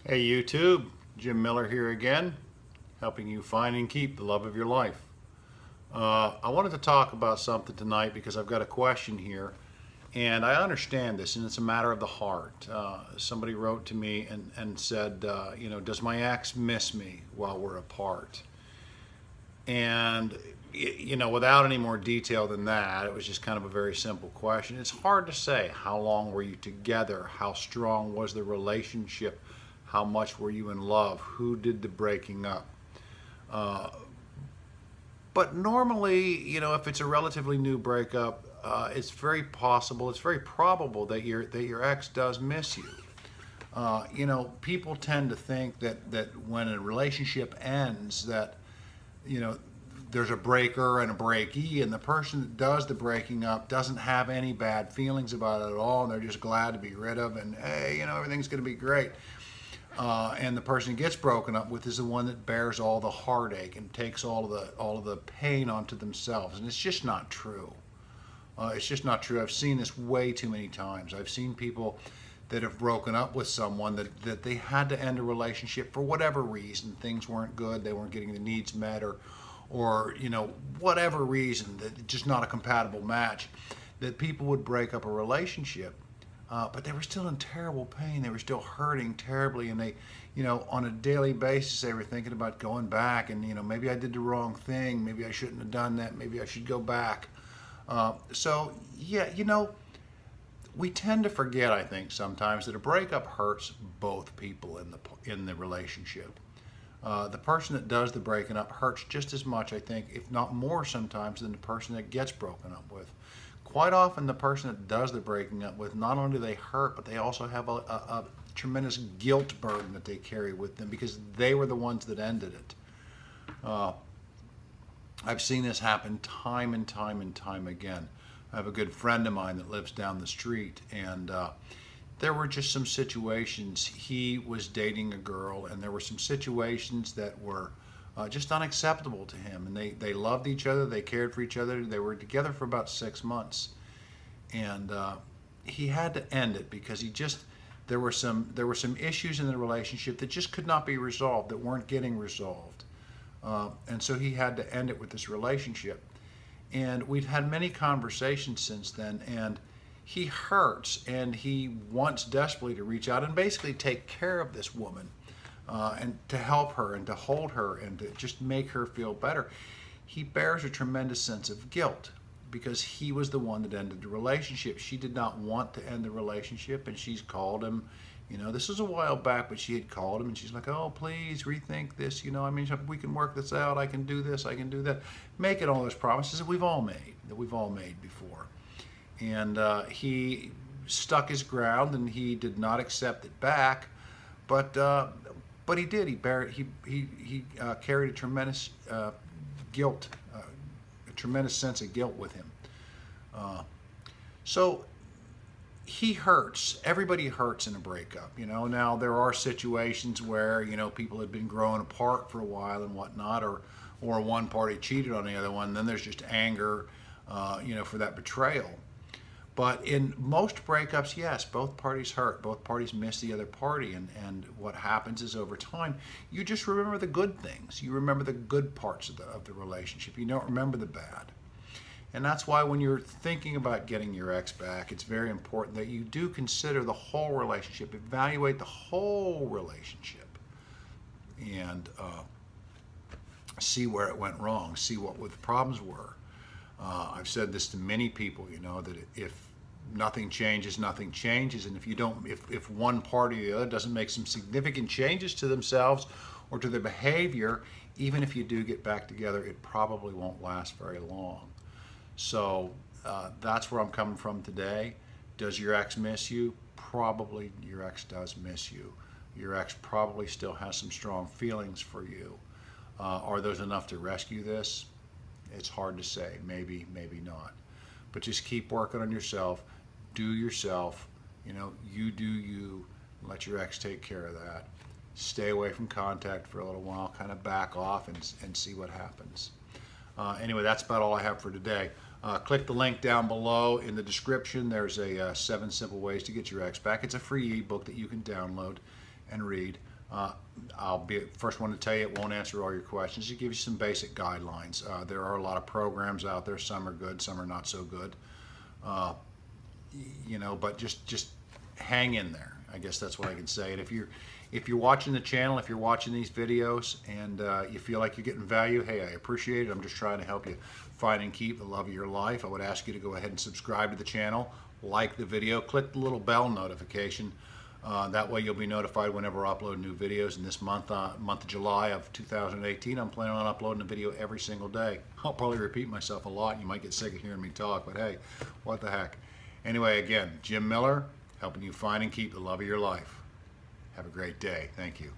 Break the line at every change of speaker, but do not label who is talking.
Hey YouTube, Jim Miller here again, helping you find and keep the love of your life. I wanted to talk about something tonight because I've got a question here, and I understand this, and it's a matter of the heart. Somebody wrote to me and said, does my ex miss me while we're apart? And without any more detail than that, it was just kind of a very simple question. It's hard to say. How long were you together? How strong was the relationship? How much were you in love? Who did the breaking up? But normally, if it's a relatively new breakup, it's very possible, it's very probable that your ex does miss you. People tend to think that when a relationship ends, that you know there's a breaker and a breakee, and the person that does the breaking up doesn't have any bad feelings about it at all, and they're just glad to be rid of, and hey, everything's going to be great. And the person who gets broken up with is the one that bears all the heartache and takes all of the pain onto themselves, and it's just not true. It's just not true. I've seen this way too many times. I've seen people that have broken up with someone that they had to end a relationship for whatever reason. Things weren't good. They weren't getting the needs met, or whatever reason, that just not a compatible match. That people would break up a relationship, but they were still in terrible pain. They were still hurting terribly, and they, on a daily basis, they were thinking about going back, and maybe I did the wrong thing. Maybe I shouldn't have done that. Maybe I should go back. So yeah, we tend to forget, I think, sometimes that a breakup hurts both people in the relationship. The person that does the breaking up hurts just as much, I think, if not more sometimes, than the person that gets broken up with. Quite often, the person that does the breaking up with, not only do they hurt, but they also have a tremendous guilt burden that they carry with them because they were the ones that ended it. I've seen this happen time and time and time again. I have a good friend of mine that lives down the street, and there were just some situations. He was dating a girl, and there were some situations that were just unacceptable to him. And they loved each other, they cared for each other, they were together for about 6 months. And he had to end it because there were some issues in the relationship that just could not be resolved, that weren't getting resolved. And so he had to end it with this relationship. And we've had many conversations since then, and he hurts, and he wants desperately to reach out and basically take care of this woman, and to help her and to hold her and to just make her feel better. He bears a tremendous sense of guilt because he was the one that ended the relationship. She did not want to end the relationship, and she's called him. This was a while back, but she had called him, and she's like, "Oh, please rethink this. We can work this out. I can do this. I can do that." Making all those promises that we've all made before. And he stuck his ground, and he did not accept it back. But he did. He carried a tremendous guilt, a tremendous sense of guilt with him. So he hurts. Everybody hurts in a breakup. Now there are situations where people have been growing apart for a while and whatnot, or one party cheated on the other one. Then there's just anger, for that betrayal. But in most breakups, yes, both parties hurt. Both parties miss the other party. And what happens is, over time, you just remember the good things. You remember the good parts of the relationship. You don't remember the bad. And that's why when you're thinking about getting your ex back, it's very important that you do consider the whole relationship, evaluate the whole relationship, and see where it went wrong, see what the problems were. I've said this to many people, that if nothing changes, nothing changes. And if one party or the other doesn't make some significant changes to themselves or to their behavior, even if you do get back together, it probably won't last very long. So that's where I'm coming from today. Does your ex miss you? Probably your ex does miss you. Your ex probably still has some strong feelings for you. Are those enough to rescue this? It's hard to say. Maybe, maybe not. But just keep working on yourself. Do yourself. You do you. Let your ex take care of that. Stay away from contact for a little while. Kind of back off and see what happens. Anyway, that's about all I have for today. Click the link down below in the description. There's a 7 simple ways to get your ex back. It's a free ebook that you can download and read. I'll be the first one to tell you it won't answer all your questions. It gives you some basic guidelines. There are a lot of programs out there. Some are good, some are not so good. But just hang in there. I guess that's what I can say. And if you're watching the channel, if you're watching these videos, and you feel like you're getting value, hey, I appreciate it. I'm just trying to help you find and keep the love of your life. I would ask you to go ahead and subscribe to the channel, like the video, click the little bell notification. That way you'll be notified whenever I upload new videos. In this month of July of 2018, I'm planning on uploading a video every single day. I'll probably repeat myself a lot. You might get sick of hearing me talk, but hey, what the heck. Anyway, again, Jim Miller, helping you find and keep the love of your life. Have a great day. Thank you.